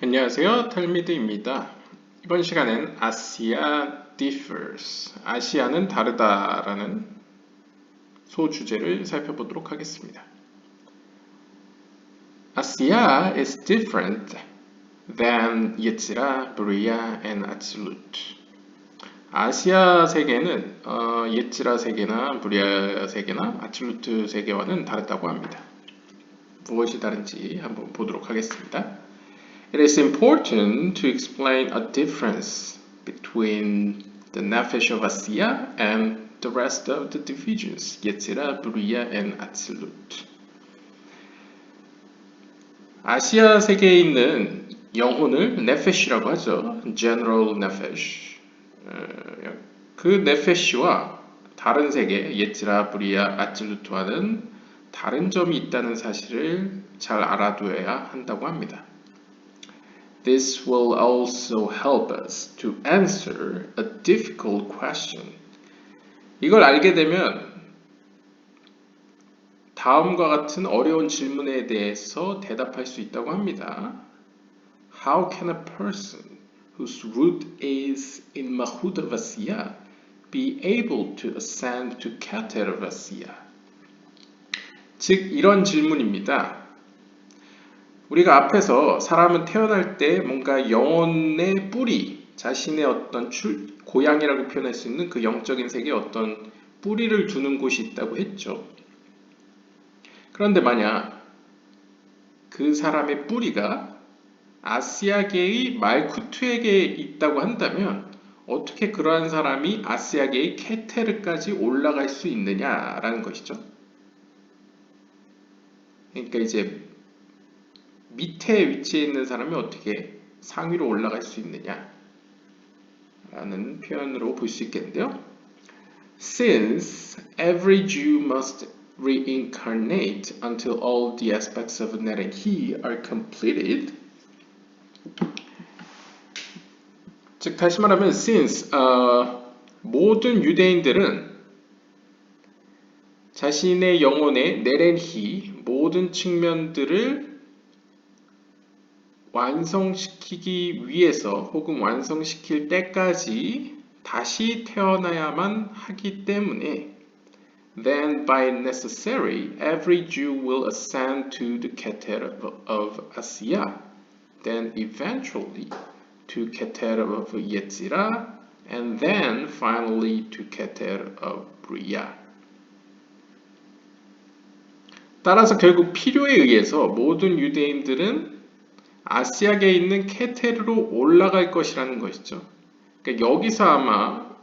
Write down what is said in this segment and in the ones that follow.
안녕하세요, 탈미드입니다. 이번 시간엔 아시아 differs, 아시아는 다르다라는 소주제를 살펴보도록 하겠습니다. 아시아 is different than 예츠라, 브리야, and absolute. 아시아 세계는 예츠라 세계나 브리야 세계나 absolute 세계와는 다르다고 합니다. 무엇이 다른지 한번 보도록 하겠습니다. It is important to explain a difference between the nefesh of Asiya and the rest of the divisions, Yetzirah, Buriya, and Atzilut. 아시아 세계에 있는 영혼을 nefesh라고 하죠. General nefesh. 그 nefesh와 다른 세계, 예츠라, 브리야, 아찔루트와는 다른 점이 있다는 사실을 잘 알아두어야 한다고 합니다. This will also help us to answer a difficult question. 이걸 알게 되면 다음과 같은 어려운 질문에 대해서 대답할 수 있다고 합니다. How can a person whose root is in Mahud of Asiya be able to ascend to Keter of Asiya? 즉, 이런 질문입니다. 우리가 앞에서 사람은 태어날 때 뭔가 영혼의 뿌리, 자신의 어떤 고향이라고 표현할 수 있는 그 영적인 세계에 어떤 뿌리를 두는 곳이 있다고 했죠. 그런데 만약 그 사람의 뿌리가 아시아계의 말쿠투에게 있다고 한다면 어떻게 그러한 사람이 아시아계의 케테르까지 올라갈 수 있느냐라는 것이죠. 그러니까 이제 밑에 위치해 있는 사람이 어떻게 상위로 올라갈 수 있느냐 라는 표현으로 볼 수 있겠는데요. Since every Jew must reincarnate until all the aspects of Ner and He are completed. 즉 다시 말하면 since 모든 유대인들은 자신의 영혼의 Ner and He 모든 측면들을 완성시키기 위해서 혹은 완성시킬 때까지 다시 태어나야만 하기 때문에 then by necessary every Jew will ascend to the Keter of Asiya, then eventually to Keter of Yetzirah, and then finally to Keter of Bria. 따라서 결국 필요에 의해서 모든 유대인들은 아시아계에 있는 케테르로 올라갈 것이라는 것이죠. 그러니까 여기서 아마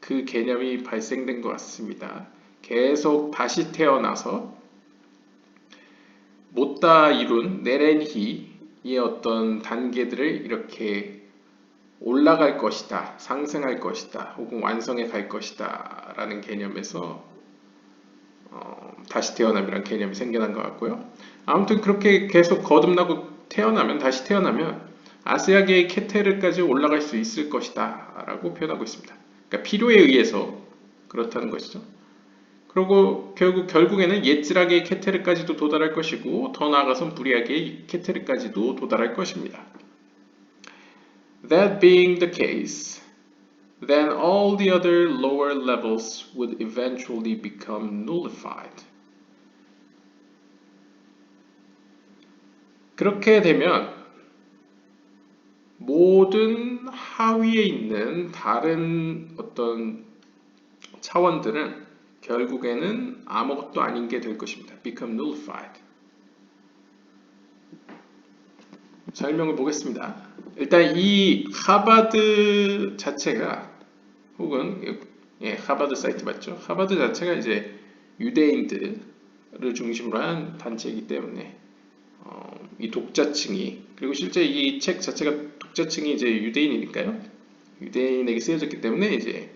그 개념이 발생된 것 같습니다. 계속 다시 태어나서 못다 이룬 네렌히의 어떤 단계들을 이렇게 올라갈 것이다, 상승할 것이다, 혹은 완성해 갈 것이다 라는 개념에서 다시 태어남이라는 개념이 생겨난 것 같고요. 아무튼 그렇게 계속 거듭나고 다시 태어나면 아시아계의 케테르까지 올라갈 수 있을 것이다 라고 표현하고 있습니다. 그러니까 필요에 의해서 그렇다는 것이죠. 그리고 결국에는 예츠라계의 케테르까지도 도달할 것이고 더 나아가선 브리아계의 케테르까지도 도달할 것입니다. That being the case, then all the other lower levels would eventually become nullified. 그렇게 되면 모든 하위에 있는 다른 어떤 차원들은 결국에는 아무것도 아닌 게 될 것입니다. become nullified. 설명을 보겠습니다. 일단 이 하버드 자체가 혹은 하버드 사이트 맞죠? 하버드 자체가 이제 유대인들을 중심으로 한 단체이기 때문에 이 독자층이 그리고 실제 이 책 자체가 독자층이 이제 유대인이니까요. 유대인에게 쓰여졌기 때문에 이제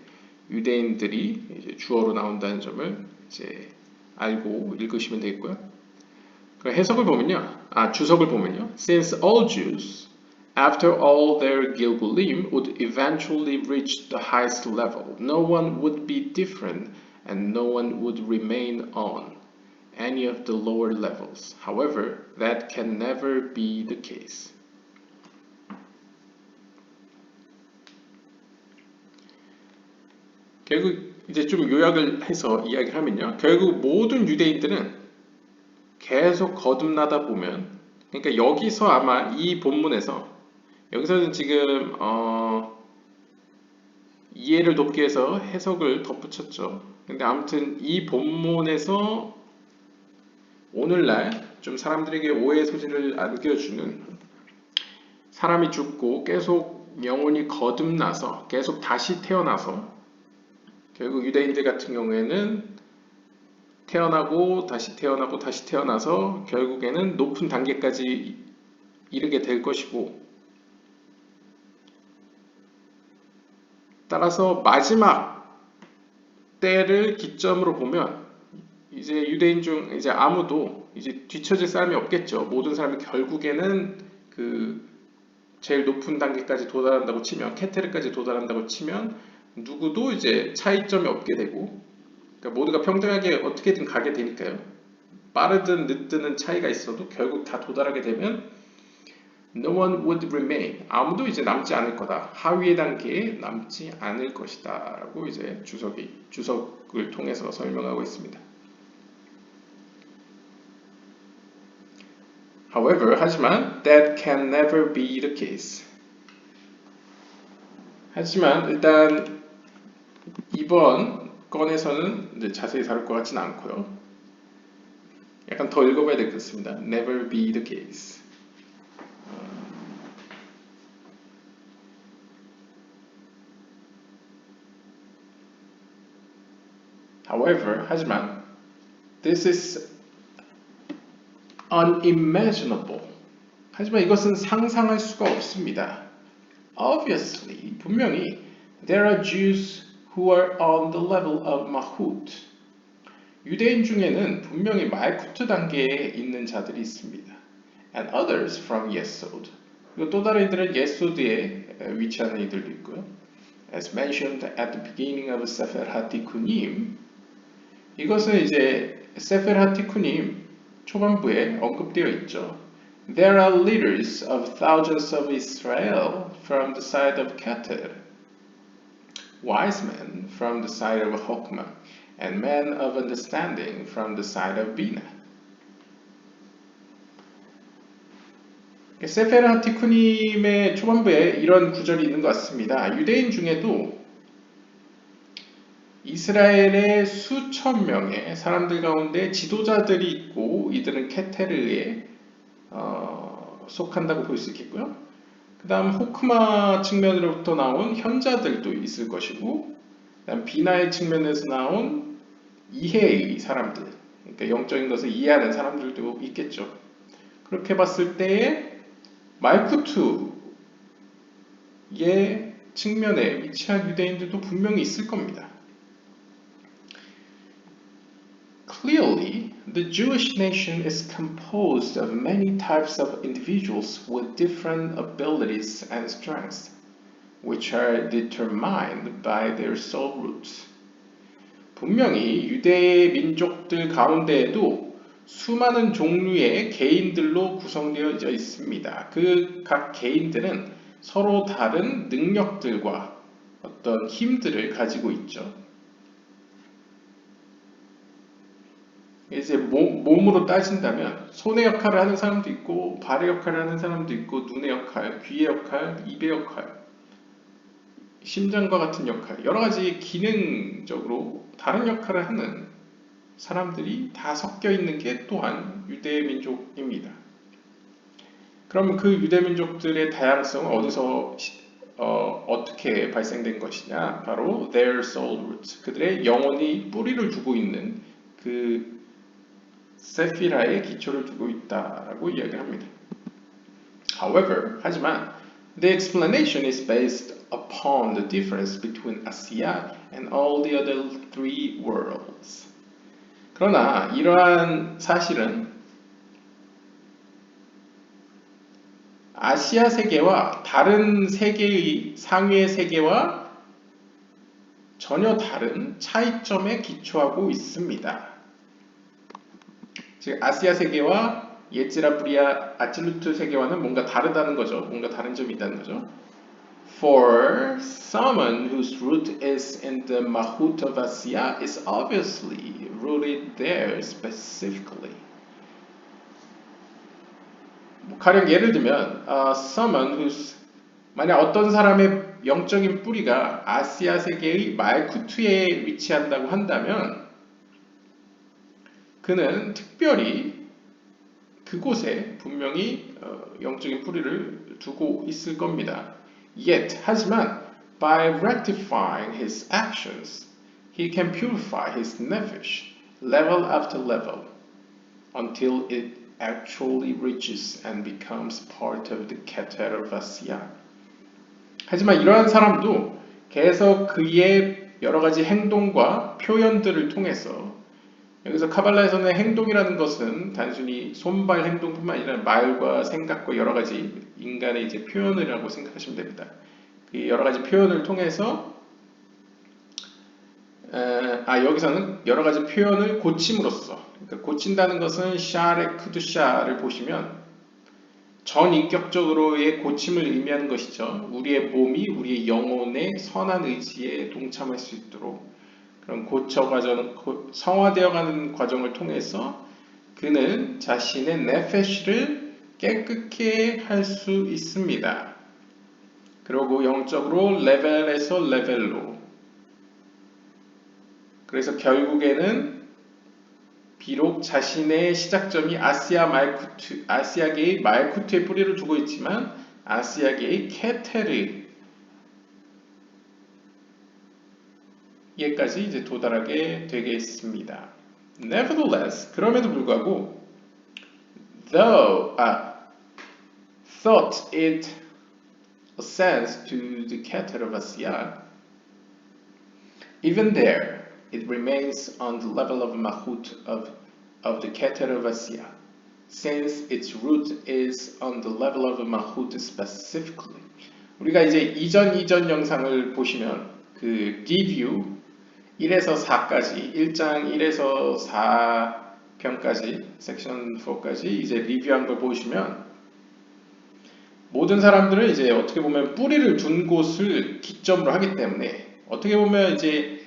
유대인들이 이제 주어로 나온다는 점을 이제 알고 읽으시면 되겠고요. 해석을 보면요, 주석을 보면요, since all Jews, after all their Gilgulim, would eventually reach the highest level, no one would be different, and no one would remain on any of the lower levels. However, that can never be the case. 결국 이제 좀 요약을 해서 이야기를 하면요. 결국 모든 유대인들은 계속 거듭나다 보면, 그러니까 여기서 아마 이 본문에서, 여기서는 지금 이해를 돕기 위해서 해석을 덧붙였죠. 근데 아무튼 이 본문에서 오늘날 좀 사람들에게 오해의 소지를 안겨주는, 사람이 죽고 계속 영혼이 거듭나서 계속 다시 태어나서, 결국 유대인들 같은 경우에는 태어나고 다시 태어나고 다시 태어나서 결국에는 높은 단계까지 이르게 될 것이고, 따라서 마지막 때를 기점으로 보면 이제 유대인 중 이제 아무도 이제 뒤처질 사람이 없겠죠. 모든 사람이 결국에는 그 제일 높은 단계까지 도달한다고 치면, 케테르까지 도달한다고 치면 누구도 이제 차이점이 없게 되고, 그러니까 모두가 평등하게 어떻게든 가게 되니까요. 빠르든 늦든 차이가 있어도 결국 다 도달하게 되면 no one would remain, 아무도 이제 남지 않을 거다. 하위의 단계에 남지 않을 것이다 라고 이제 주석을 통해서 설명하고 있습니다. However, 하지만 that can never be the case. 하지만 일단 이번 건에서는 이제 자세히 다룰 것 같지는 않고요. 약간 더 읽어봐야 되겠습니다. Never be the case. However, 하지만 this is unimaginable. 하지만 이것은 상상할 수가 없습니다. Obviously, 분명히 there are Jews who are on the level of Mahut. 유대인 중에는 분명히 말쿠트 단계에 있는 자들이 있습니다. And others from Yesod. 그리고 또 다른 이들은 예소드에 위치하는 이들도 있고요. As mentioned at the beginning of Sefer HaTikunim. 이것은 이제 세fer 하티쿠님 초반부에 언급되어 있죠. There are leaders of thousands of Israel from the side of Keter, wise men from the side of Hokmah, and men of understanding from the side of Bina. 세fer 하티쿠님의 초반부에 이런 구절이 있는 것 같습니다. 유대인 중에도 이스라엘의 수천 명의 사람들 가운데 지도자들이 있고, 이들은 케테르에 속한다고 볼 수 있겠고요. 그 다음 호크마 측면으로부터 나온 현자들도 있을 것이고, 그 다음 비나의 측면에서 나온 이해의 사람들, 그러니까 영적인 것을 이해하는 사람들도 있겠죠. 그렇게 봤을 때에 말쿠투의 측면에 위치한 유대인들도 분명히 있을 겁니다. Clearly, the Jewish nation is composed of many types of individuals with different abilities and strengths, which are determined by their soul roots. 분명히 유대 민족들 가운데에도 수많은 종류의 개인들로 구성되어 있습니다. 그 각 개인들은 서로 다른 능력들과 어떤 힘들을 가지고 있죠. 이제 몸으로 따진다면 손의 역할을 하는 사람도 있고, 발의 역할을 하는 사람도 있고, 눈의 역할, 귀의 역할, 입의 역할, 심장과 같은 역할, 여러 가지 기능적으로 다른 역할을 하는 사람들이 다 섞여 있는 게 또한 유대 민족입니다. 그럼 그 유대 민족들의 다양성은 어디서 어떻게 발생된 것이냐? 바로 their soul roots, 그들의 영혼이 뿌리를 두고 있는 그 세피라의 기초를 두고 있다라고 이야기를 합니다. However, 하지만 the explanation is based upon the difference between Asia and all the other three worlds. 그러나 이러한 사실은 아시아 세계와 다른 세계의 상위의 세계와 전혀 다른 차이점에 기초하고 있습니다. 즉 아시아 세계와 예지라브리아 아칠루트 세계와는 뭔가 다르다는 거죠. 뭔가 다른 점이 있다는 거죠. For someone whose root is in the Mahutavasya is obviously rooted there specifically. 가령 예를 들면 someone who's 만약 어떤 사람의 영적인 뿌리가 아시아 세계의 말쿠투에 위치한다고 한다면 그는 특별히 그곳에 분명히 영적인 뿌리를 두고 있을 겁니다. Yet, 하지만 by rectifying his actions, he can purify his nephesh level after level until it actually reaches and becomes part of the Keter Vasya. 하지만 이러한 사람도 계속 그의 여러 가지 행동과 표현들을 통해서 여기서 카발라에서는 행동이라는 것은 단순히 손발 행동뿐만 아니라 말과 생각과 여러 가지 인간의 이제 표현이라고 생각하시면 됩니다. 그 여러 가지 표현을 통해서 여기서는 여러 가지 표현을 고침으로써 그러니까 고친다는 것은 샤레 크두샤를 보시면 전인격적으로의 고침을 의미하는 것이죠. 우리의 몸이 우리의 영혼의 선한 의지에 동참할 수 있도록 그런 성화되어가는 과정을 통해서 그는 자신의 네페시를 깨끗게 할 수 있습니다. 그리고 영적으로 레벨에서 레벨로 그래서 결국에는 비록 자신의 시작점이 아시아계의 말쿠트에 뿌리를 두고 있지만 아시아계의 케테르에까지 이제 도달하게 되겠습니다. Nevertheless, 그럼에도 불구하고 thought it ascends to the Keter of Asiya, even there it remains on the level of Mahut of the Keter of Asiya, since its root is on the level of Mahut specifically. 우리가 이제 이전 영상을 보시면 그 리뷰 1에서 4까지 1장 1에서 4편까지 섹션 4까지 이제 리뷰한 걸 보시면 모든 사람들은 이제 어떻게 보면 뿌리를 둔 곳을 기점으로 하기 때문에 어떻게 보면 이제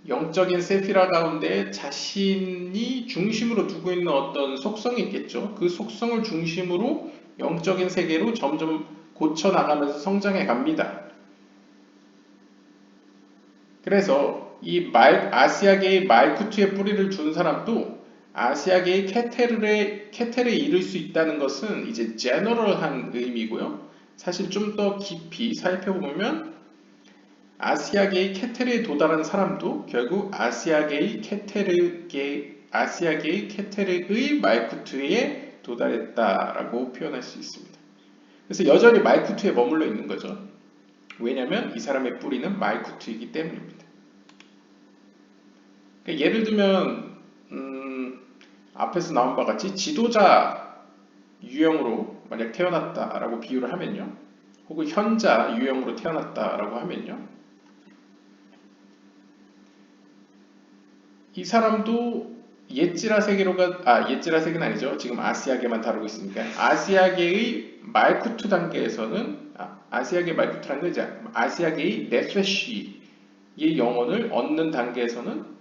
영적인 세피라 가운데 자신이 중심으로 두고 있는 어떤 속성이 있겠죠. 그 속성을 중심으로 영적인 세계로 점점 고쳐나가면서 성장해 갑니다. 그래서 이 아시아계의 말쿠투에 뿌리를 둔 사람도 아시아계의 케테르에 이를 수 있다는 것은 이제 제너럴한 의미고요. 사실 좀 더 깊이 살펴보면 아시아계의 케테르에 도달한 사람도 결국 아시아계의 케테르의 말쿠투에 도달했다라고 표현할 수 있습니다. 그래서 여전히 말쿠투에 머물러 있는 거죠. 왜냐하면 이 사람의 뿌리는 말쿠투이기 때문입니다. 그러니까 예를 들면 앞에서 나온 바와 같이 지도자 유형으로 만약 태어났다라고 비유를 하면요. 혹은 현자 유형으로 태어났다라고 하면요. 이 사람도 옛지라 세계는 아니죠. 지금 아시아계만 다루고 있으니까. 아시아계의 말쿠투 단계에서는 아시아계 말쿠투라는 건 이제 아시아계의 네페시의 영혼을 얻는 단계에서는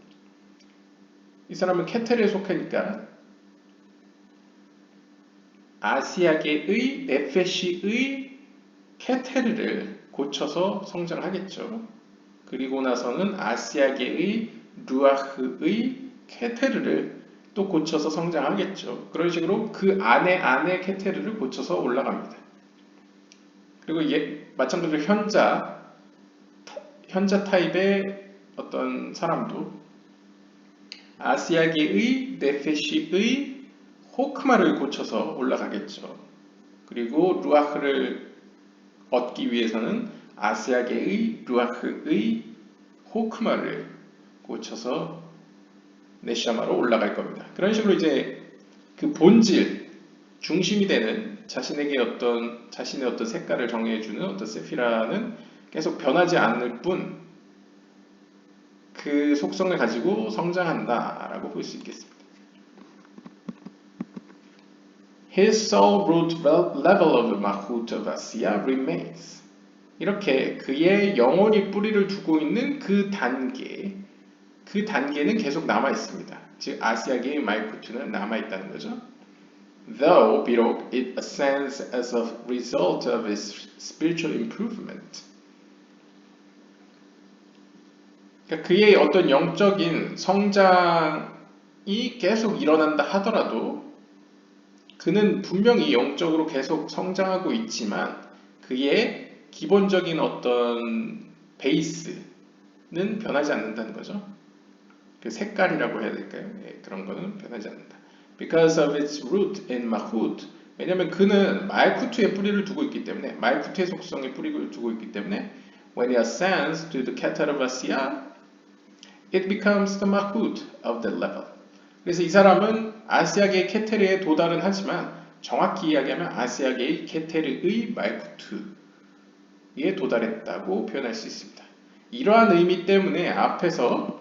이 사람은 케테르에 속하니까 아시아계의 네페시의 케테르를 고쳐서 성장하겠죠. 그리고 나서는 아시아계의 루아흐의 케테르를 또 고쳐서 성장하겠죠. 그런 식으로 그 안에 케테르를 고쳐서 올라갑니다. 그리고 마찬가지로 현자 타입의 어떤 사람도 아시아계의 네페시의 호크마를 고쳐서 올라가겠죠. 그리고 루아흐를 얻기 위해서는 아시아계의 루아흐의 호크마를 고쳐서 네샤마로 올라갈 겁니다. 그런 식으로 이제 그 본질, 중심이 되는 자신의 어떤 색깔을 정해주는 어떤 세피라는 계속 변하지 않을 뿐 그 속성을 가지고 성장한다라고 볼 수 있겠습니다. His soul root level of Mahut of Asiya remains. 이렇게 그의 영혼이 뿌리를 두고 있는 그 단계는 계속 남아 있습니다. 즉 아시아계의 말쿠투는 남아 있다는 거죠. Though 비록 it ascends as a result of its spiritual improvement. 그러니까 그의 어떤 영적인 성장이 계속 일어난다 하더라도 그는 분명히 영적으로 계속 성장하고 있지만 그의 기본적인 어떤 베이스는 변하지 않는다는 거죠. 그 색깔이라고 해야 될까요? 예, 그런 거는 변하지 않는다. Because of its root in Mahut. 왜냐하면 그는 말쿠트에 뿌리를 두고 있기 때문에 말쿠트의 속성에 뿌리를 두고 있기 때문에 when it ascends to the Keter of Asiya, it becomes the Mahut of the level. 그래서 이 사람은 아시아계의 케테르에 도달은 하지만 정확히 이야기하면 아시아계의 케테르의 말쿠트에 도달했다고 표현할 수 있습니다. 이러한 의미 때문에 앞에서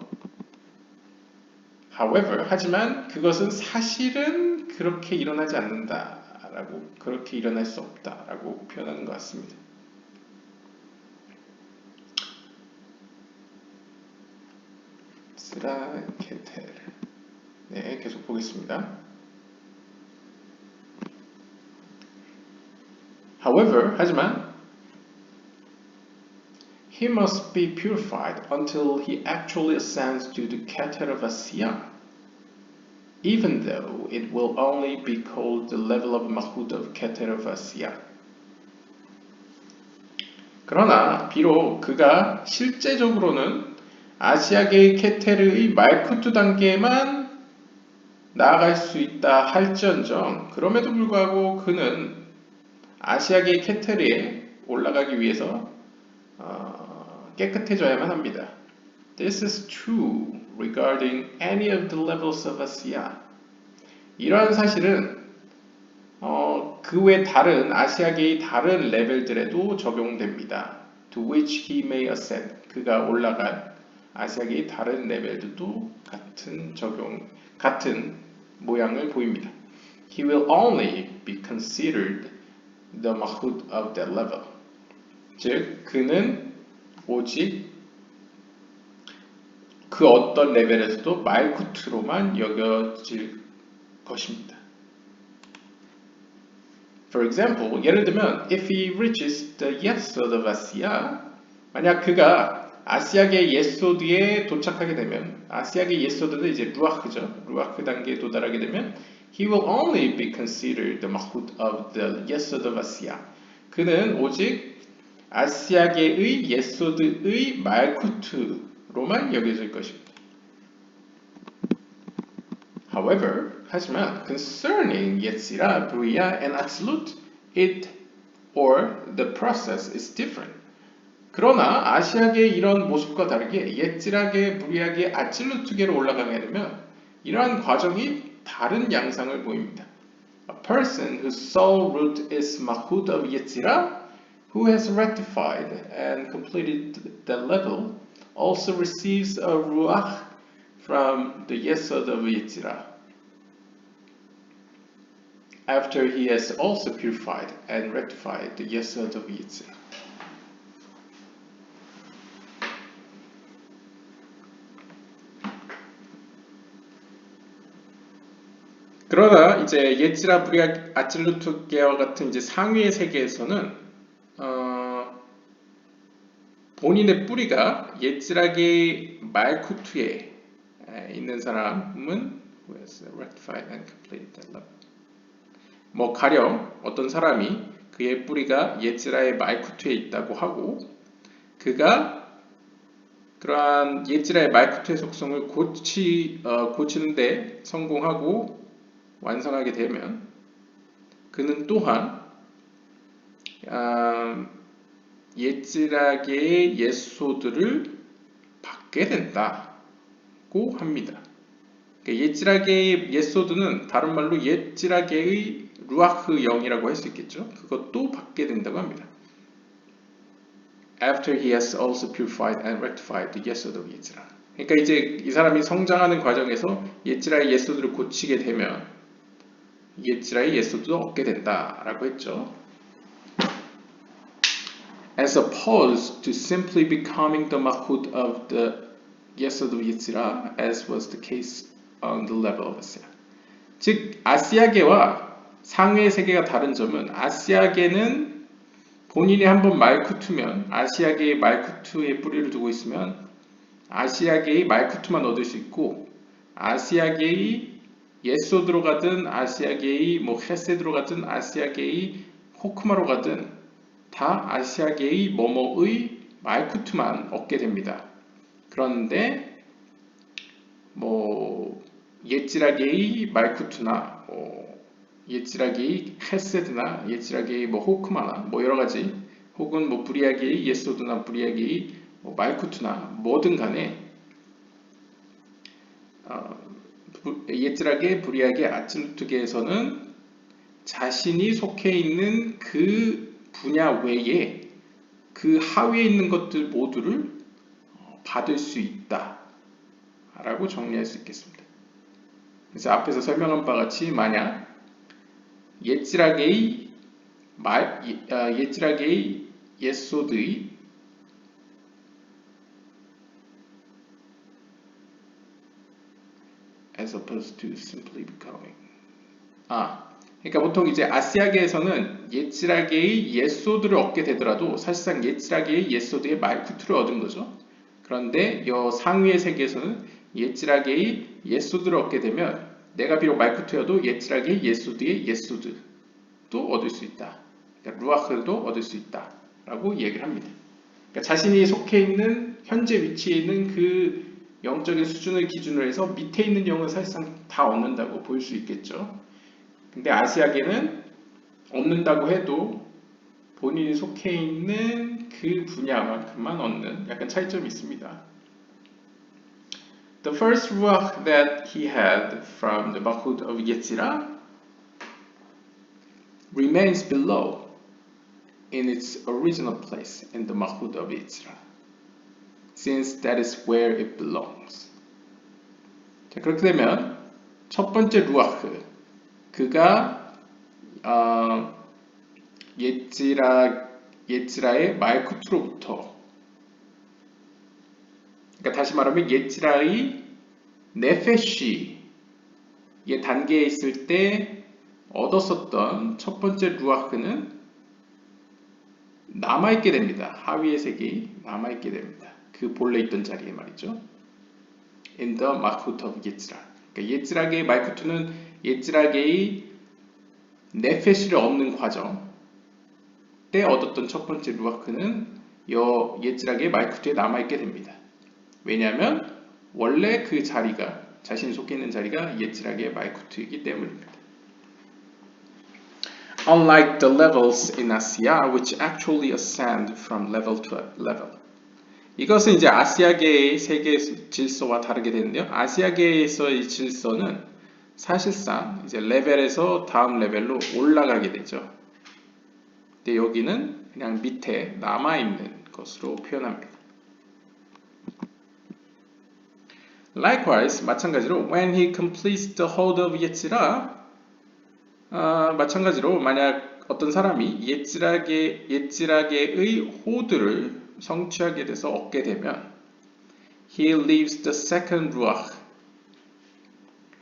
however, 하지만 그것은 사실은 그렇게 일어나지 않는다라고 그렇게 일어날 수 없다라고 표현하는 것 같습니다. 스라케텔 네, 계속 보겠습니다. However, 하지만 he must be purified until he actually ascends to the Keter of Asiya, even though it will only be called the level of Mahut of Keter of Asiya. 그러나 비록 그가 실제적으로는 아시아계의 케테르의 말쿠투 단계에만 나아갈 수 있다 할지언정 그럼에도 불구하고 그는 아시아계의 케테르에 올라가기 위해서 깨끗해져야만 합니다. This is true regarding any of the levels of Asiya. 이러한 사실은 그 외 다른 아시아계의 다른 레벨들에도 적용됩니다. To which he may ascend. 그가 올라간 아시아계의 다른 레벨들도 같은 모양을 보입니다. He will only be considered the Mahut of that level. 즉, 그는 오직 그 어떤 레벨에서도 말쿠트로만 여겨질 것입니다. For example, 예를 들면, if he reaches the Yesod of Asiya, 만약 그가 아시아계 예소드에 도착하게 되면, 아시아계 예소드는 이제 루아흐죠. 루아흐 단계에 도달하게 되면, he will only be considered the Mahut of the Yesod of Asiya. 그는 오직 아시아계의 예소드의 말쿠트로만 여겨질 것입니다. However, 하지만 concerning Yetzirah, Bria, and Atzilut, it or the process is different. 그러나 아시아계의 이런 모습과 다르게 예찌라계, 브리아계, 아칠루트계로 올라가게 되면 이러한 과정이 다른 양상을 보입니다. A person whose soul root is Mahut of Yetzirah, who has rectified and completed the level, also receives a ruach from the Yesod of Yetzirah, after he has also purified and rectified the Yesod of Yetzirah. 그러나 이제 예찌라 브리아 아칠루트계와 같은 이제 상위의 세계에서는 본인의 뿌리가 예찌라계 말쿠투에 있는 사람은 who has rectified and completed that level. 뭐 가령 어떤 사람이 그의 뿌리가 예찌라의 말쿠투에 있다고 하고 그가 그러한 예찌라의 말쿠투의 속성을 고치는데 성공하고 완성하게 되면 그는 또한 예찌라계의 예소들을 받게 된다고 합니다. 예찌라계의 예소드는 다른 말로 예찌라계의 루아흐 영이라고 할 수 있겠죠. 그것도 받게 된다고 합니다. After he has also purified and rectified the yesod of 예찌라. 그러니까 이제 이 사람이 성장하는 과정에서 예찌라의 예소들을 고치게 되면 예찌라의 예소도 얻게 된다라고 했죠. as opposed to simply becoming the Malchut of the Yesod of Yetzirah, as was the case on the level of Asya. 즉 아시아계와 상위의 세계가 다른 점은 아시아계는 본인이 한번 말쿠투면 아시아계의 말쿠투에 뿌리를 두고 있으면 아시아계의 말쿠투만 얻을 수 있고 아시아계의 예소드로 가든 아시아계의 헤세드로 가든 아시아계의 호크마로 가든 다 아시아계의 뭐뭐의 말쿠투만 얻게 됩니다. 그런데 예찌라계의 말쿠투나 예찌라계의 헤세드나 예찌라계의 호크마나 여러가지 혹은 브리아계의 예소드나 브리아계의 말쿠투나 뭐든 간에 예찌라계 브리아계 아찔루트계에서는 자신이 속해 있는 그 분야 외에 그 하위에 있는 것들 모두를 받을 수 있다 라고 정리할 수 있겠습니다. 그래서 앞에서 설명한 바와 같이 만약 예찌라계의 예소드의 as opposed to simply becoming 그러니까 보통 이제 아시아계에서는 예찌라계의 예소드를 얻게 되더라도 사실상 예찌라계의 예소드의 말쿠투를 얻은 거죠. 그런데 이 상위의 세계에서는 예찌라계의 예소드를 얻게 되면 내가 비록 말쿠투여도 예찌라계의 예소드의 예소드도 얻을 수 있다. 그러니까 루아흐도 얻을 수 있다 라고 얘기를 합니다. 그러니까 자신이 속해 있는 현재 위치에 있는 그 영적인 수준을 기준으로 해서 밑에 있는 영은 사실상 다 얻는다고 볼 수 있겠죠. 근데 아시아계는 얻는다고 해도 본인이 속해 있는 그 분야만큼만 얻는 약간 차이점이 있습니다. The first ruach that he had from the Malchut of Yetzirah remains below in its original place in the Malchut of Yetzirah, since that is where it belongs. 자, 그렇게 되면 첫 번째 루아흐, 그가 예찌라의 말쿠투로부터, 그러니까 다시 말하면 예찌라의 네페시의 단계에 있을 때 얻었었던 첫 번째 루아흐는 남아있게 됩니다. 하위의 세계에 남아있게 됩니다. 그 본래 있던 자리에 말이죠. In the Malchut of Yetzirah. 그러니까 예찌라계의 말쿠투는 예찌라계의 네페시를 얻는 과정 때 얻었던 첫 번째 루아흐는 예찌라계의 말쿠투에 남아있게 됩니다. 왜냐하면 원래 그 자리가 자신이 속해 있는 자리가 예찌라계의 말쿠투이기 때문입니다. Unlike the levels in Asiya, which actually ascend from level to level. 이것은 이제 아시아계의 세계 질서와 다르게 되는데요. 아시아계에서의 질서는 사실상 이제 레벨에서 다음 레벨로 올라가게 되죠. 근데 여기는 그냥 밑에 남아있는 것으로 표현합니다. Likewise, 마찬가지로 when he completes the hold of Yetzirah, 마찬가지로 만약 어떤 사람이 예찌라계의 호드를 성취하게 돼서 얻게 되면 he leaves the second ruach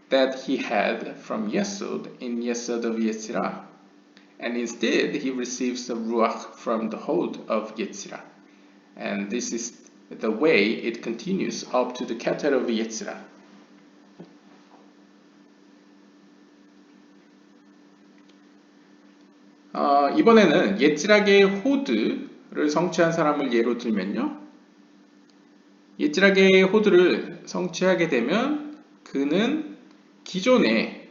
that he had from Yesod in Yesod of Yetzirah, and instead he receives the ruach from the hold of Yetzirah, and this is the way it continues up to the Keter of Yetzirah. 이번에는 예찌라계의 호드를 성취한 사람을 예로 들면요. 예찌라계의 호드를 성취하게 되면 그는 기존에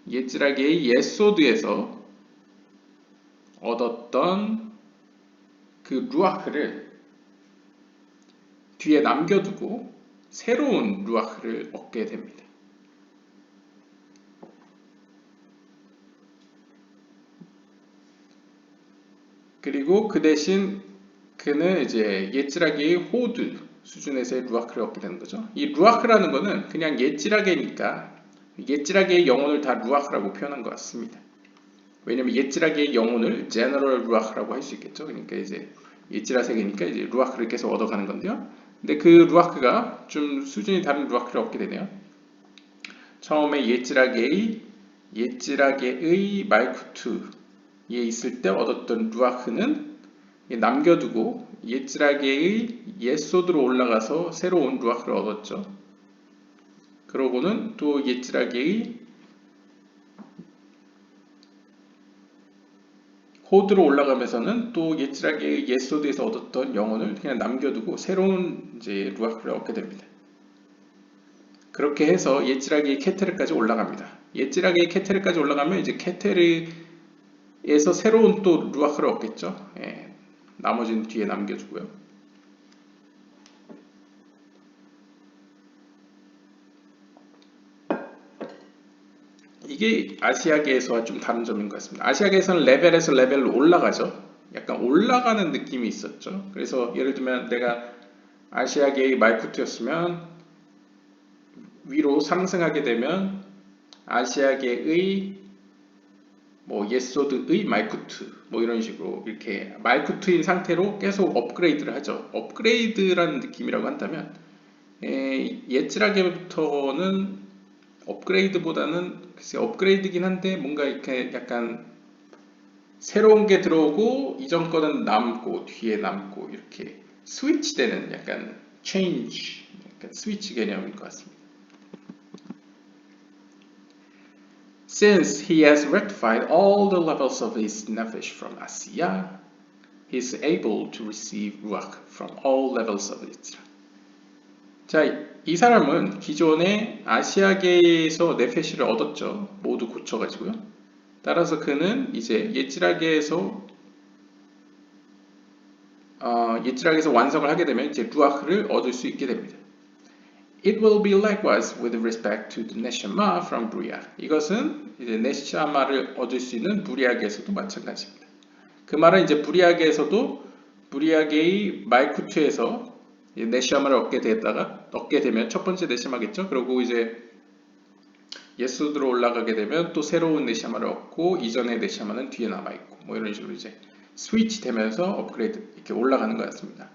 예찌라계의 예소드에서 얻었던 그 루아흐를 뒤에 남겨두고 새로운 루아흐를 얻게 됩니다. 그리고 그 대신 그는 이제 예찌라계의 호드 수준에서의 루아흐를 얻게 되는 거죠. 이 루아흐라는 거는 그냥 예찌라계니까 예찌라계의 영혼을 다 루아흐라고 표현한 것 같습니다. 왜냐면 예찌라계의 영혼을 제너럴 루아흐라고 할 수 있겠죠. 그러니까 이제 예지라 세계니까 이제 루아크를 계속 얻어가는 건데요. 근데 그 루아크가 좀 수준이 다른 루아크를 얻게 되네요. 처음에 예지라게의 말쿠투에 있을 때 얻었던 루아크는 남겨두고 예지라게의 옛소드로 올라가서 새로운 루아크를 얻었죠. 그러고는 또 예지라게의 호드로 올라가면서는 또 예지라게의 옛소드에서 얻었던 영혼을 그냥 남겨두고 새로운 이제 루아크를 얻게 됩니다. 그렇게 해서 예지라게의 케테르까지 올라갑니다. 예지라게의 케테르까지 올라가면 이제 케테르에서 새로운 또 루아크를 얻겠죠. 예, 나머지는 뒤에 남겨주고요. 이게 아시아계에서와 좀 다른 점인 것 같습니다. 아시아계에서는 레벨에서 레벨로 올라가죠. 약간 올라가는 느낌이 있었죠. 그래서 예를 들면 내가 아시아계의 말쿠트였으면 위로 상승하게 되면 아시아계의 뭐 예소드의 말쿠트 뭐 이런 식으로 이렇게 말쿠트인 상태로 계속 업그레이드를 하죠. 업그레이드라는 느낌이라고 한다면 예지라게부터는 업그레이드보다는 글쎄 업그레이드긴 한데 뭔가 이렇게 약간 새로운 게 들어오고 이전 거는 남고 뒤에 남고 이렇게 스위치 되는 약간 change, 약간 스위치 개념인 것 같습니다. Since he has rectified all the levels of his nefesh from Asiya, he is able to receive ruach from all levels of it. 자, 이 사람은 기존에 아시아계에서 네페시를 얻었죠. 모두 고쳐가지고요. 따라서 그는 이제 예지라계에서 완성을 하게 되면 이제 루아크를 얻을 수 있게 됩니다. It will be likewise with respect to the neshama from Buriach. 이것은 이제 네샤마를 얻을 수 있는 부리악에서도 마찬가지입니다. 그 말은 이제 부리악의 말쿠트에서 네샤마를 얻게 되면 첫 번째 네샤마겠죠. 그리고 이제 예수드로 올라가게 되면 또 새로운 네샤마를 얻고 이전의 네샤마는 뒤에 남아 있고 뭐 이런 식으로 이제 스위치 되면서 업그레이드 이렇게 올라가는 것 같습니다.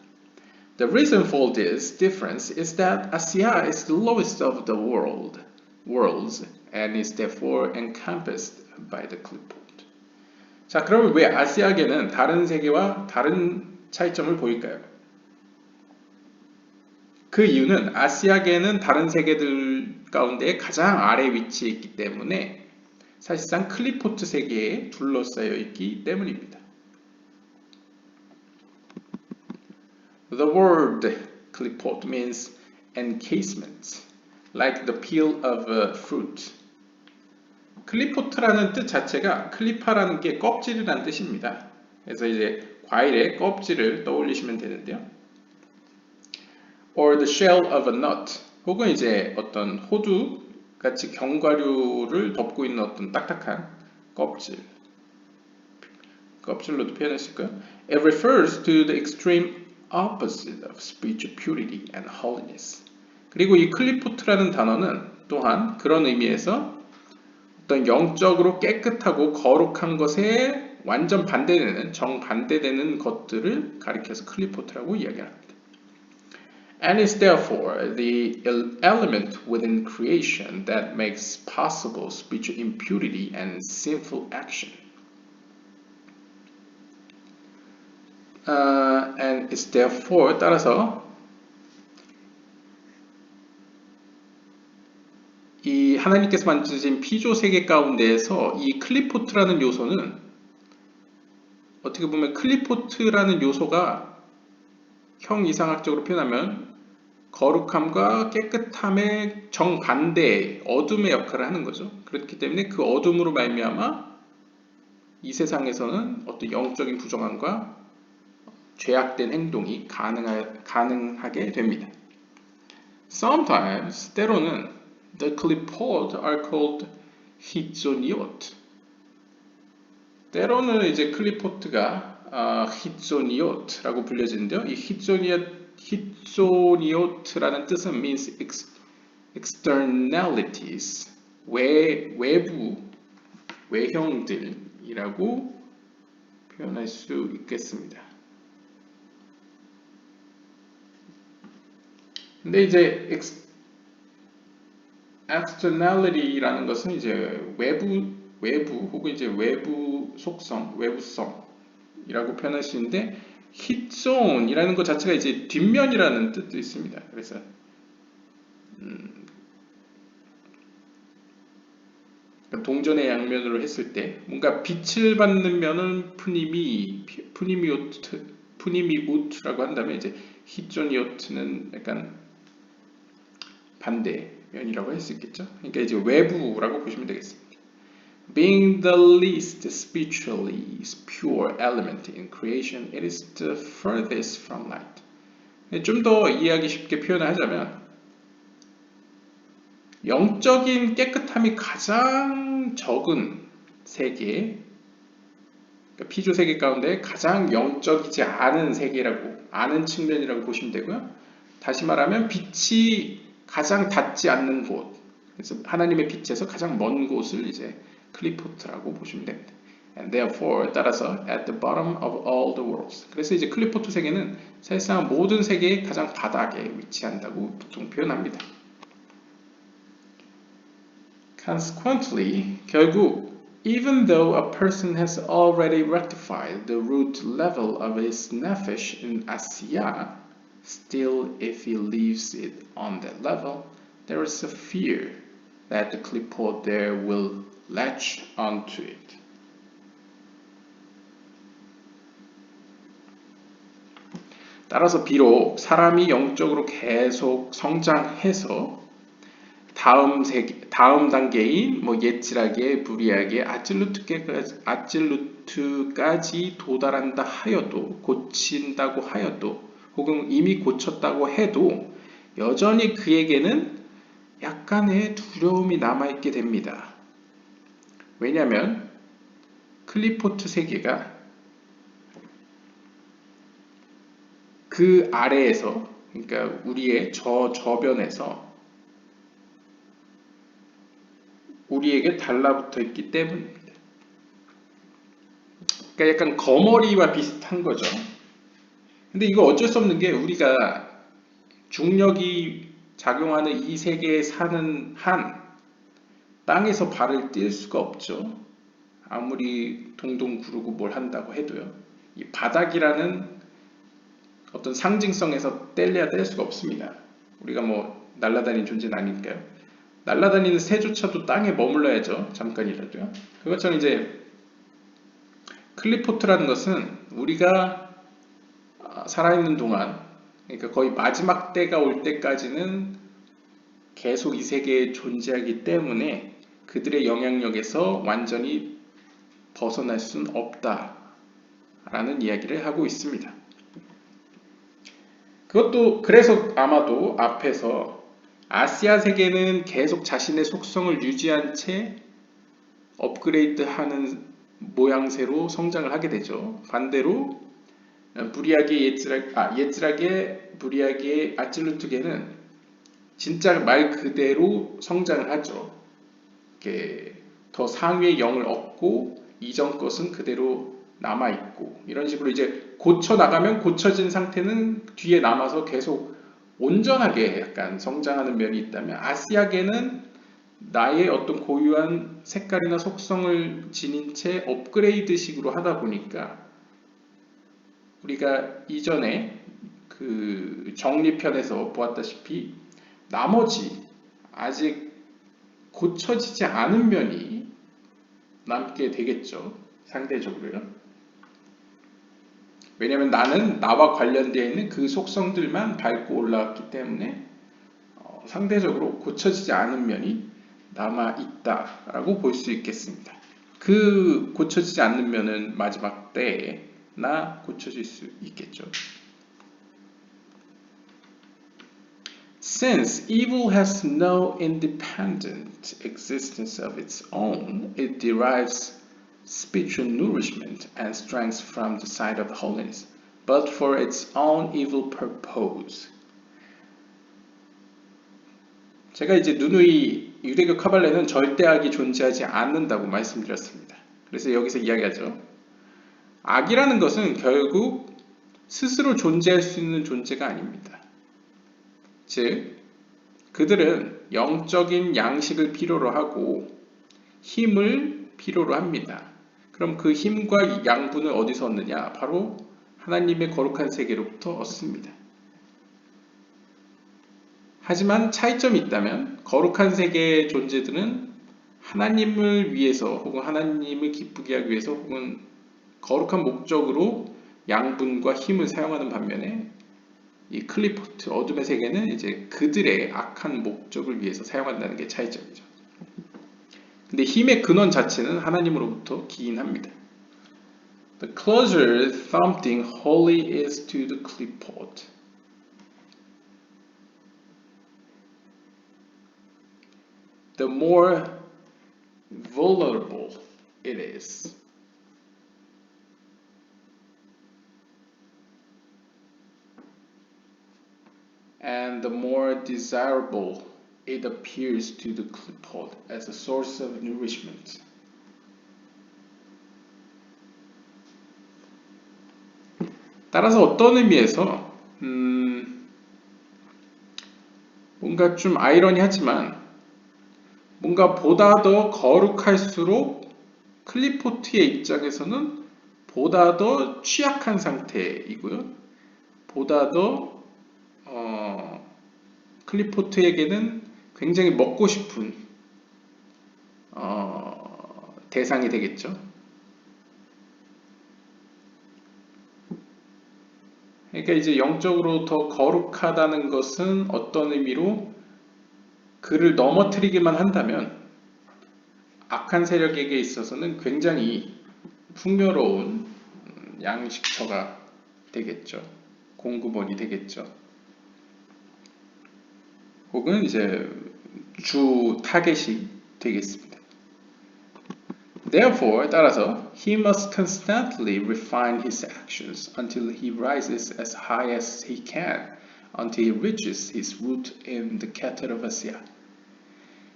The reason for this difference is that Asiya is the lowest of the worlds and is therefore encompassed by the clipboard. 자, 그러면 왜 아시아계는 다른 세계와 다른 차이점을 보일까요? 그 이유는 아시아계는 다른 세계들 가운데 가장 아래 위치에 있기 때문에 사실상 클리포트 세계에 둘러싸여 있기 때문입니다. The word clipboard means encasement, like the peel of a fruit. 클리포트라는 뜻 자체가 클리파라는 게 껍질이라는 뜻입니다. 그래서 이제 과일의 껍질을 떠올리시면 되는데요. Or the shell of a nut, 혹은 이제 어떤 호두 같이 견과류를 덮고 있는 어떤 딱딱한 껍질로도 표현할 수 있고요. It refers to the extreme opposite of spiritual purity and holiness. 그리고 이 클리포트라는 단어는 또한 그런 의미에서 어떤 영적으로 깨끗하고 거룩한 것에 완전 반대되는 정반대되는 것들을 가리켜서 클리포트라고 이야기합니다. And is therefore the element within creation that makes possible spiritual impurity and sinful action. And is therefore 따라서 이 하나님께서 만드신 피조 세계 가운데에서 이 클리포트라는 요소는 어떻게 보면 클리포트라는 요소가 형이상학적으로 표현하면 거룩함과 깨끗함의 정반대의 어둠의 역할을 하는 거죠. 그렇기 때문에 그 어둠으로 말미암아 이 세상에서는 어떤 영적인 부정함과 죄악된 행동이 가능하게 됩니다. Sometimes, 때로는 the clipboard are called 히조니옷. 때로는 이제 클리포트가 히조니옷라고 불려지는데요. 이 히조니오트라는 뜻은 means externalities, 외부, 외형들이라고 표현할 수 있겠습니다. 근데 이제 externality라는 것은 이제 외부 혹은 이제 외부 속성, 외부성이라고 표현할 수 있는데 hit zone이라는 것 자체가 이제 뒷면이라는 뜻도 있습니다. 그래서 동전의 양면으로 했을 때 뭔가 빛을 받는 면은 푸니미우트라고 한다면 이제 히존이오트는 약간 반대 면이라고 할 수 있겠죠. 그러니까 이제 외부라고 보시면 되겠습니다. Being the least spiritually pure element in creation, it is the furthest from light. 좀 더 이해하기 쉽게 표현을 하자면 영적인 깨끗함이 가장 적은 세계, 그러니까 피조 세계 가운데 가장 영적이지 않은 세계라고, 아는 측면이라고 보시면 되고요. 다시 말하면 빛이 가장 닿지 않는 곳, 그래서 하나님의 빛에서 가장 먼 곳을 이제 클리포트라고 보시면 됩니다. And therefore, 따라서 at the bottom of all the worlds. 그래서 이제 클리포트 세계는 사실상 모든 세계의 가장 바닥에 위치한다고 보통 표현합니다. Consequently, 결국 even though a person has already rectified the root level of his nefesh in Asiya, still if he leaves it on that level, there is a fear that the clipboard there will latch onto it. 따라서 비록 사람이 영적으로 계속 성장해서 다음 단계인 옛지락의 부리악의 아찔루트까지 도달한다 하여도, 고친다고 하여도, 혹은 이미 고쳤다고 해도 여전히 그에게는 약간의 두려움이 남아있게 됩니다. 왜냐하면 클리포트 세계가 그 아래에서, 그러니까 우리의 저변에서 우리에게 달라붙어 있기 때문입니다. 그러니까 약간 거머리와 비슷한 거죠. 근데 이거 어쩔 수 없는 게 우리가 중력이 작용하는 이 세계에 사는 한 땅에서 발을 뗄 수가 없죠. 아무리 동동 구르고 뭘 한다고 해도요. 이 바닥이라는 어떤 상징성에서 뗄 수가 없습니다. 우리가 날아다니는 존재는 아니니까요. 날아다니는 새조차도 땅에 머물러야죠. 잠깐이라도요. 그것처럼 이제 클리포트라는 것은 우리가 살아있는 동안, 그러니까 거의 마지막 때가 올 때까지는 계속 이 세계에 존재하기 때문에 그들의 영향력에서 완전히 벗어날 수는 없다라는 이야기를 하고 있습니다. 그것도 그래서 아마도 앞에서 아시아 세계는 계속 자신의 속성을 유지한 채 업그레이드하는 모양새로 성장을 하게 되죠. 반대로 옛지락의 부리악의 아찔루트계는 진짜 말 그대로 성장을 하죠. 이렇게 더 상위의 영을 얻고 이전 것은 그대로 남아있고, 이런 식으로 이제 고쳐 나가면 고쳐진 상태는 뒤에 남아서 계속 온전하게 약간 성장하는 면이 있다면, 아시아계는 나의 어떤 고유한 색깔이나 속성을 지닌 채 업그레이드식으로 하다 보니까 우리가 이전에 그 정리편에서 보았다시피 나머지 아직 고쳐지지 않은 면이 남게 되겠죠. 상대적으로요. 왜냐하면 나는 나와 관련되어 있는 그 속성들만 밟고 올라왔기 때문에 상대적으로 고쳐지지 않은 면이 남아있다라고 볼 수 있겠습니다. 그 고쳐지지 않는 면은 마지막 때나 고쳐질 수 있겠죠. Since evil has no independent existence of its own, it derives spiritual nourishment and strength from the side of holiness, but for its own evil purpose. 제가 이제 누누이 유대교 카발레는 절대 악이 존재하지 않는다고 말씀드렸습니다. 그래서 여기서 이야기하죠. 악이라는 것은 결국 스스로 존재할 수 있는 존재가 아닙니다. 즉 그들은 영적인 양식을 필요로 하고 힘을 필요로 합니다. 그럼 그 힘과 양분을 어디서 얻느냐? 바로 하나님의 거룩한 세계로부터 얻습니다. 하지만 차이점이 있다면 거룩한 세계의 존재들은 하나님을 위해서 혹은 하나님을 기쁘게 하기 위해서 혹은 거룩한 목적으로 양분과 힘을 사용하는 반면에 이 클리포트 어둠의 세계는 이제 그들의 악한 목적을 위해서 사용한다는 게 차이점이죠. 근데 힘의 근원 자체는 하나님으로부터 기인합니다. The closer something holy is to the clipboard, the more vulnerable it is. And the more desirable it appears to the clipboard as a source of nourishment. 따라서 어떤 의미에서 뭔가 좀 아이러니하지만 뭔가 보다 더 거룩할수록 클리포트의 입장에서는 보다 더 취약한 상태이고요. 보다 더 클리포트에게는 굉장히 먹고 싶은 대상이 되겠죠. 그러니까 이제 영적으로 더 거룩하다는 것은 어떤 의미로 그를 넘어뜨리기만 한다면 악한 세력에게 있어서는 굉장히 풍요로운 양식처가 되겠죠. 공급원이 되겠죠. 혹은 이제 주 타겟이 되겠습니다. Therefore, 따라서 he must constantly refine his actions until he rises as high as he can, until he reaches his root in the Keter of Asia.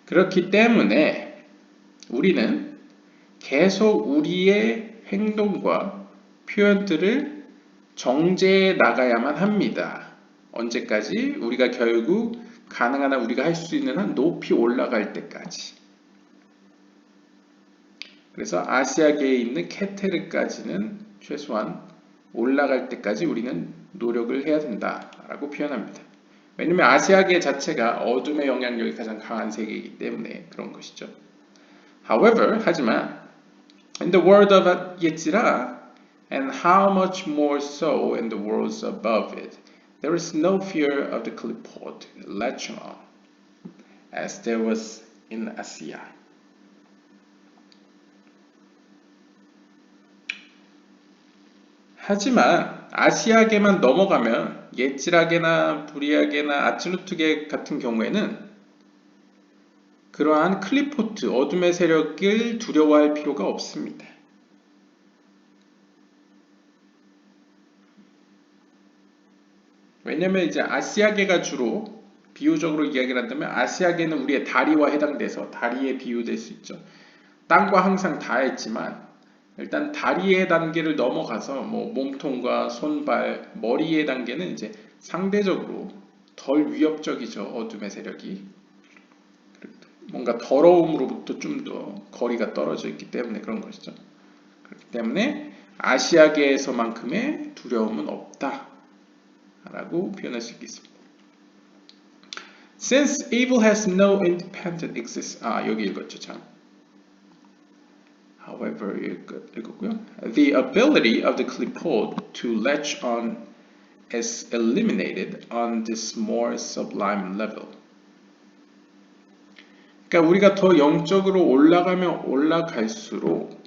그렇기 때문에 우리는 계속 우리의 행동과 표현들을 정제해 나가야만 합니다. 언제까지? 우리가 결국 가능한 한 우리가 할 수 있는 한 높이 올라갈 때까지. 그래서 아시아계에 있는 케테르까지는 최소한 올라갈 때까지 우리는 노력을 해야 된다라고 표현합니다. 왜냐하면 아시아계 자체가 어둠의 영향력이 가장 강한 세계이기 때문에 그런 것이죠. However, 하지만 in the world of Yetzirah, and how much more so in the worlds above it, there is no fear of the clipboard latching on, as there was in Asiya. 하지만 아시아계만 넘어가면 예찌라계나 부리아계나 아츠누트계 같은 경우에는 그러한 클리포트, 어둠의 세력을 두려워할 필요가 없습니다. 왜냐면 이제 아시아계가 주로 비유적으로 이야기를 한다면 아시아계는 우리의 다리와 해당돼서 다리에 비유될 수 있죠. 땅과 항상 닿았지만 일단 다리의 단계를 넘어가서 뭐 몸통과 손발, 머리의 단계는 이제 상대적으로 덜 위협적이죠. 어둠의 세력이. 뭔가 더러움으로부터 좀 더 거리가 떨어져 있기 때문에 그런 것이죠. 그렇기 때문에 아시아계에서만큼의 두려움은 없다 라고 표현할 수 있겠습니다. Since evil has no independent existence, 여기 읽었죠, 참. However, 읽었고요. The ability of the clipboard to latch on is eliminated on this more sublime level. 그러니까 우리가 더 영적으로 올라가면 올라갈수록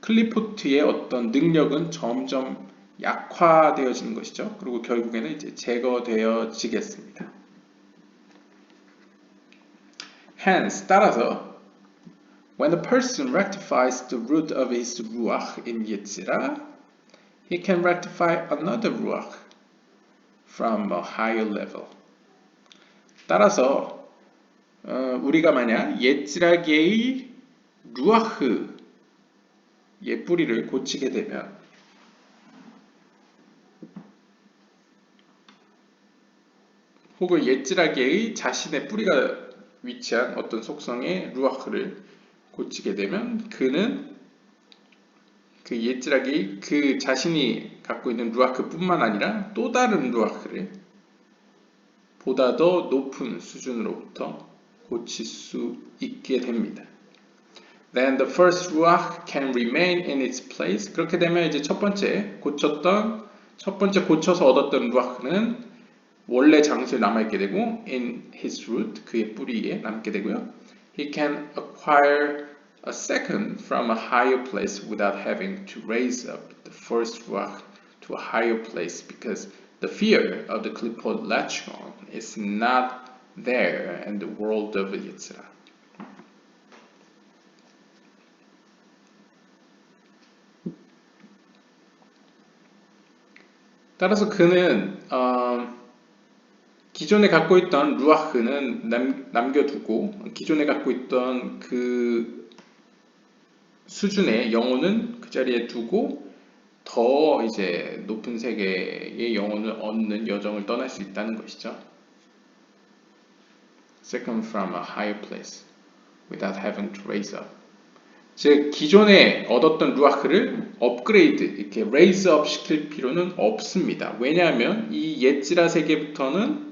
클리포트의 어떤 능력은 점점 약화되어지는 것이죠. 그리고 결국에는 이제 제거되어지겠습니다. Hence, 따라서 when a person rectifies the root of his ruach in Yetzirah, he can rectify another ruach from a higher level. 따라서 우리가 만약 예찌라계의 루아흐의 뿌리를 고치게 되면 혹은 옛지라게의 자신의 뿌리가 위치한 어떤 속성의 루아흐를 고치게 되면 그는 그 옛지라게의 그 자신이 갖고 있는 루아흐뿐만 아니라 또 다른 루아흐를 보다 더 높은 수준으로부터 고칠 수 있게 됩니다. Then the first ruach can remain in its place. 그렇게 되면 이제 첫 번째 고쳐서 얻었던 루아흐는 원래 장소에 남아있게 되고 in his root, 그의 뿌리에 남게 되고요. He can acquire a second from a higher place without having to raise up the first ruach to a higher place because the fear of the klipot lachon is not there in the world of Yetzirah. 따라서 그는 기존에 갖고 있던 루아흐는 남겨두고 기존에 갖고 있던 그 수준의 영혼은 그 자리에 두고 더 이제 높은 세계의 영혼을 얻는 여정을 떠날 수 있다는 것이죠. Second from a higher place without having to raise up. 즉 기존에 얻었던 루아흐를 업그레이드, 이렇게 레이즈 업 시킬 필요는 없습니다. 왜냐하면 이 옛지라 세계부터는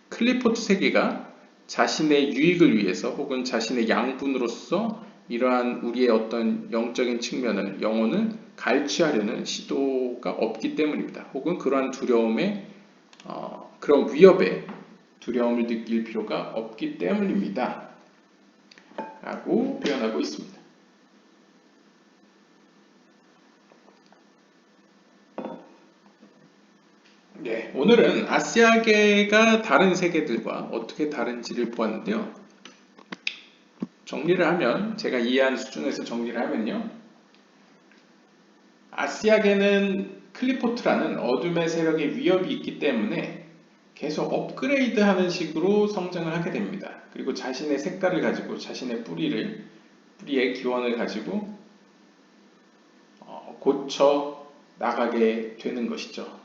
클리포트 세계가 자신의 유익을 위해서 혹은 자신의 양분으로서 이러한 우리의 어떤 영적인 측면을, 영혼을 갈취하려는 시도가 없기 때문입니다. 혹은 그러한 두려움에, 그런 위협에 두려움을 느낄 필요가 없기 때문입니다. 라고 표현하고 있습니다. 네, 오늘은 아시아계가 다른 세계들과 어떻게 다른지를 보았는데요. 정리를 하면, 제가 이해하는 수준에서 정리를 하면요. 아시아계는 클리포트라는 어둠의 세력의 위협이 있기 때문에 계속 업그레이드 하는 식으로 성장을 하게 됩니다. 그리고 자신의 색깔을 가지고 자신의 뿌리의 기원을 가지고 고쳐 나가게 되는 것이죠.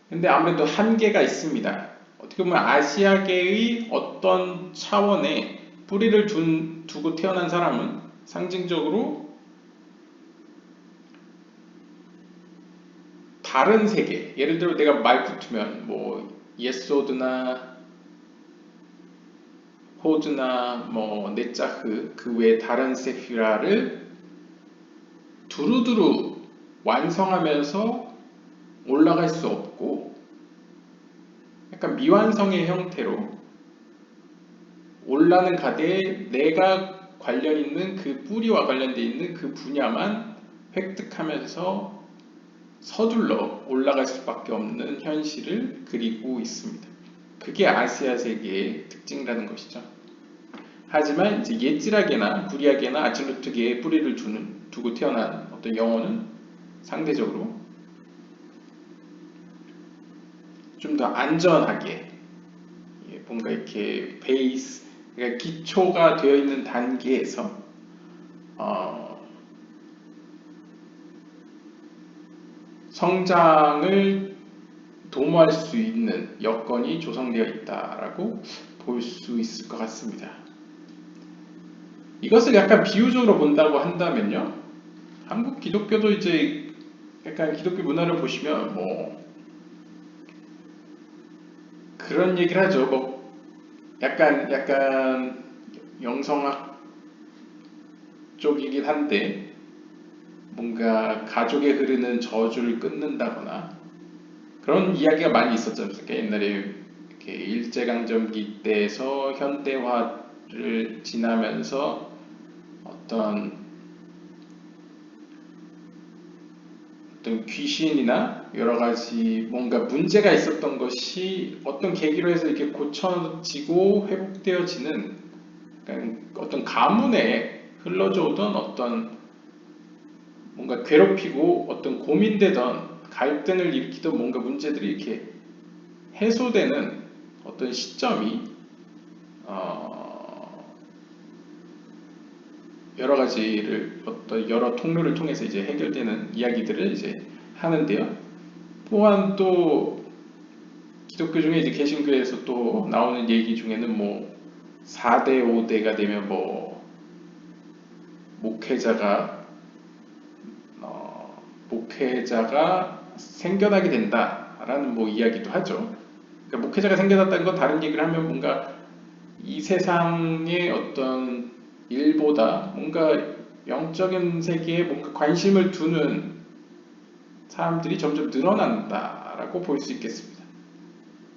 근데 아무래도 한계가 있습니다. 어떻게 보면 아시아계의 어떤 차원에 뿌리를 두고 태어난 사람은 상징적으로 다른 세계, 예를 들어 내가 말 붙으면 뭐 예소드나 호드나 뭐 네짜흐 그 외에 다른 세피라를 두루두루 완성하면서 올라갈 수 없고 약간 미완성의 형태로 올라는 가대에 내가 관련 있는 그 뿌리와 관련되어 있는 그 분야만 획득하면서 서둘러 올라갈 수밖에 없는 현실을 그리고 있습니다. 그게 아시아 세계의 특징이라는 것이죠. 하지만 이제 옛지라계나 구리아계나 아질루트계에 뿌리를 두고 태어난 어떤 영혼은 상대적으로 좀 더 안전하게 뭔가 이렇게 베이스, 그러니까 기초가 되어 있는 단계에서 성장을 도모할 수 있는 여건이 조성되어 있다라고 볼 수 있을 것 같습니다. 이것을 약간 비유적으로 본다고 한다면요, 한국 기독교도 이제 약간 기독교 문화를 보시면 뭐 그런 얘기를 하죠. 뭐 약간 영성학 쪽이긴 한데 뭔가 가족에 흐르는 저주를 끊는다거나 그런 이야기가 많이 있었지 않습니까? 옛날에 이렇게 일제강점기 때에서 현대화를 지나면서 어떤 귀신이나 여러 가지 뭔가 문제가 있었던 것이 어떤 계기로 해서 이렇게 고쳐지고 회복되어지는 어떤 가문에 흘러져 오던 어떤 뭔가 괴롭히고 어떤 고민되던 갈등을 일으키던 뭔가 문제들이 이렇게 해소되는 어떤 시점이 여러 가지를 어떤 여러 통로를 통해서 이제 해결되는 이야기들을 이제 하는데요. 또한 또 기독교 중에 이제 개신교에서 또 나오는 얘기 중에는 뭐 4대 5대가 되면 뭐 목회자가 목회자가 생겨나게 된다라는 뭐 이야기도 하죠. 그러니까 목회자가 생겨났다는 건 다른 얘기를 하면 뭔가 이 세상의 어떤 일보다 뭔가 영적인 세계에 뭔가 관심을 두는 사람들이 점점 늘어난다라고 볼 수 있겠습니다.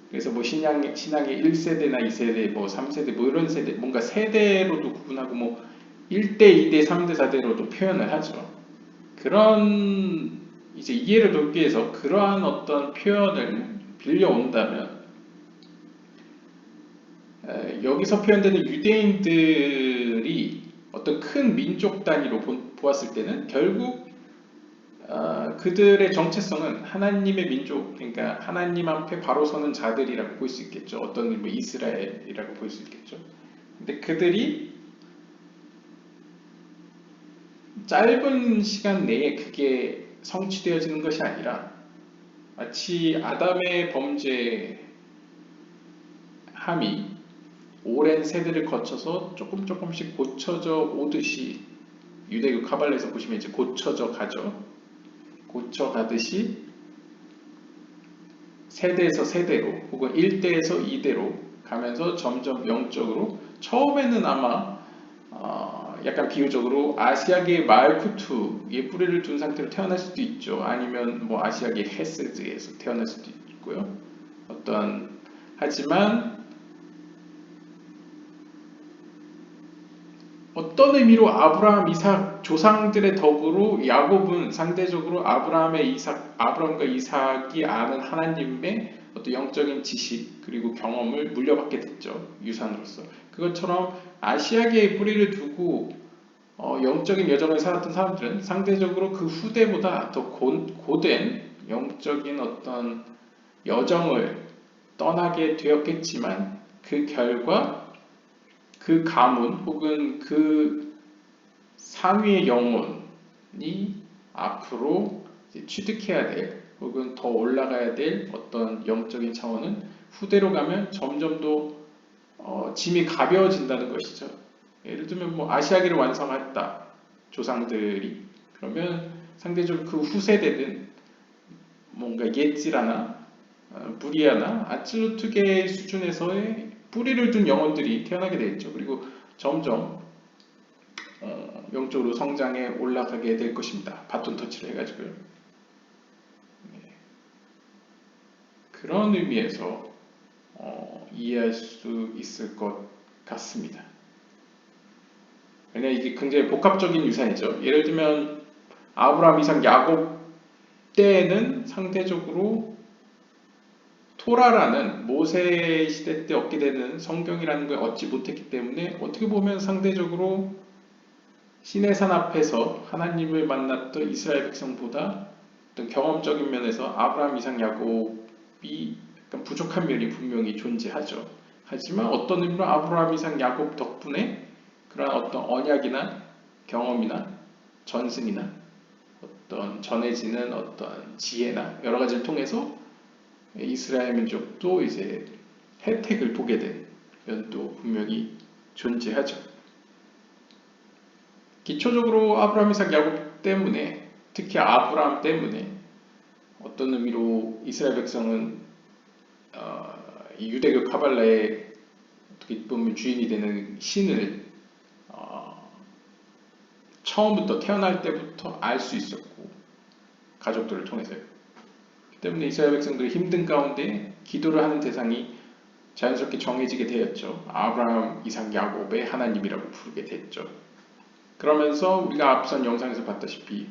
그래서 뭐 신앙의 1세대나 2세대, 뭐 3세대, 뭐 이런 세대, 뭔가 세대로도 구분하고 뭐 1대, 2대, 3대, 4대로도 표현을 하죠. 그런 이제 이해를 돕기 위해서 그러한 어떤 표현을 빌려온다면 여기서 표현되는 유대인들이 어떤 큰 민족 단위로 보았을 때는 결국 그들의 정체성은 하나님의 민족, 그러니까 하나님 앞에 바로 서는 자들이라고 볼 수 있겠죠. 어떤 뭐 이스라엘이라고 볼 수 있겠죠. 근데 그들이 짧은 시간 내에 그게 성취되어지는 것이 아니라 마치 아담의 범죄함이 오랜 세대를 거쳐서 조금씩 고쳐져 오듯이 유대교 카발레에서 보시면 이제 고쳐져 가죠. 고쳐가듯이 세대에서 세대로 혹은 1대에서 2대로 가면서 점점 영적으로 처음에는 아마 약간 비유적으로 아시아계의 말쿠투의 뿌리를 둔 상태로 태어날 수도 있죠. 아니면 뭐 아시아계 헤세드에서 태어날 수도 있고요. 하지만 어떤 의미로 아브라함, 이삭 조상들의 덕으로 야곱은 상대적으로 아브라함과 이삭이 아는 하나님의 어떤 영적인 지식 그리고 경험을 물려받게 됐죠. 유산으로서. 그것처럼 아시아계의 뿌리를 두고 영적인 여정을 살았던 사람들은 상대적으로 그 후대보다 더 고된 영적인 어떤 여정을 떠나게 되었겠지만 그 결과 그 가문 혹은 그 상위의 영혼이 앞으로 취득해야 될 혹은 더 올라가야 될 어떤 영적인 차원은 후대로 가면 점점 더 짐이 가벼워진다는 것이죠. 예를 들면 뭐 아시아계를 완성했다 조상들이 그러면 상대적으로 그 후세대는 뭔가 예찌라나 부리아나 아츠루트계 수준에서의 뿌리를 둔 영혼들이 태어나게 되겠죠. 그리고 점점 영적으로 성장해 올라가게 될 것입니다. 바톤 터치를 해가지고요. 네. 그런 의미에서 이해할 수 있을 것 같습니다. 왜냐하면 이게 굉장히 복합적인 유산이죠. 예를 들면 아브라함, 이삭, 야곱 때에는 상대적으로 토라라는 모세 시대 때 얻게 되는 성경이라는 걸 얻지 못했기 때문에 어떻게 보면 상대적으로 시내산 앞에서 하나님을 만났던 이스라엘 백성보다 어떤 경험적인 면에서 아브라함, 이삭, 야곱이 약간 부족한 면이 분명히 존재하죠. 하지만 어떤 의미로 아브라함, 이삭, 야곱 덕분에 그런 어떤 언약이나 경험이나 전승이나 어떤 전해지는 어떤 지혜나 여러 가지를 통해서 이스라엘 민족도 이제 혜택을 보게 된 면도 분명히 존재하죠. 기초적으로 아브라함, 이삭, 야곱 때문에 특히 아브라함 때문에 어떤 의미로 이스라엘 백성은 이 유대교 카발라의 어떻게 보면 주인이 되는 신을 처음부터 태어날 때부터 알 수 있었고 가족들을 통해서요. 때문에 이스라엘 백성들이 힘든 가운데 기도를 하는 대상이 자연스럽게 정해지게 되었죠. 아브라함, 이삭, 야곱의 하나님이라고 부르게 됐죠. 그러면서 우리가 앞선 영상에서 봤다시피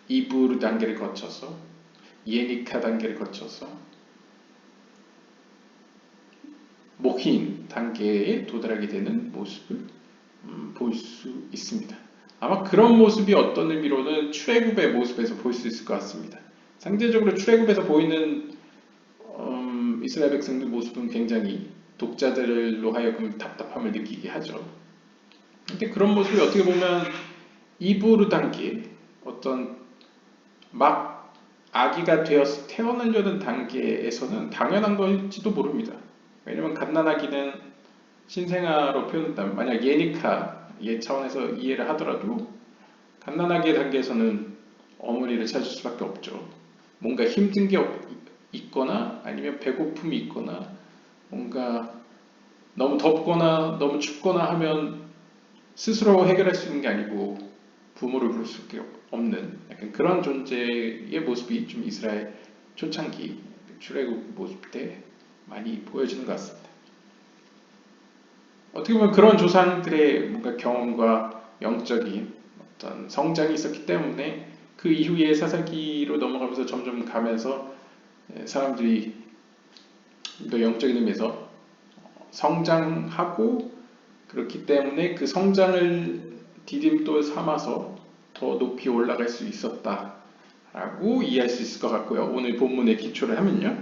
이브르 단계를 거쳐서 예니카 단계를 거쳐서 목힌 단계에 도달하게 되는 모습을 볼 수 있습니다. 아마 그런 모습이 어떤 의미로는 출애굽의 모습에서 볼 수 있을 것 같습니다. 상대적으로 출애굽에서 보이는 이스라엘 백성들 모습은 굉장히 독자들로 하여금 답답함을 느끼게 하죠. 근데 그런 모습이 어떻게 보면 이브르 단계 어떤 막 아기가 되어서 태어나려는 단계에서는 당연한 걸지도 모릅니다. 왜냐면 갓난아기는 신생아로 표현한다면 만약 예니카 얘 차원에서 이해를 하더라도 갓난아기의 단계에서는 어머니를 찾을 수밖에 없죠. 뭔가 힘든 게 있거나 아니면 배고픔이 있거나 뭔가 너무 덥거나 너무 춥거나 하면 스스로 해결할 수 있는 게 아니고 부모를 부를 수밖에 없는 약간 그런 존재의 모습이 좀 이스라엘 초창기 출애굽 모습 때 많이 보여지는 것 같습니다. 어떻게 보면 그런 조상들의 뭔가 경험과 영적인 어떤 성장이 있었기 때문에 그 이후에 사사기로 넘어가면서 점점 가면서 사람들이 또 영적인 의미에서 성장하고 그렇기 때문에 그 성장을 디딤돌 삼아서 더 높이 올라갈 수 있었다라고 이해할 수 있을 것 같고요. 오늘 본문에 기초를 하면요.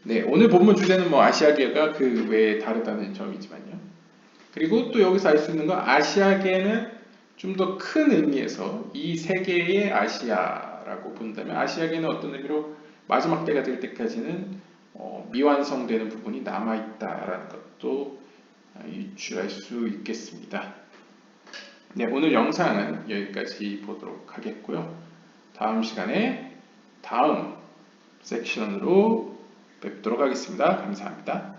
네, 오늘 본문 주제는 뭐 아시아계가 그 외에 다르다는 점이지만요. 그리고 또 여기서 알 수 있는 건 아시아계는 좀 더 큰 의미에서 이 세계의 아시아라고 본다면 아시아계는 어떤 의미로 마지막 때가 될 때까지는 미완성되는 부분이 남아있다라는 것도 유추할 수 있겠습니다. 네, 오늘 영상은 여기까지 보도록 하겠고요. 다음 시간에 다음 섹션으로 뵙도록 하겠습니다. 감사합니다.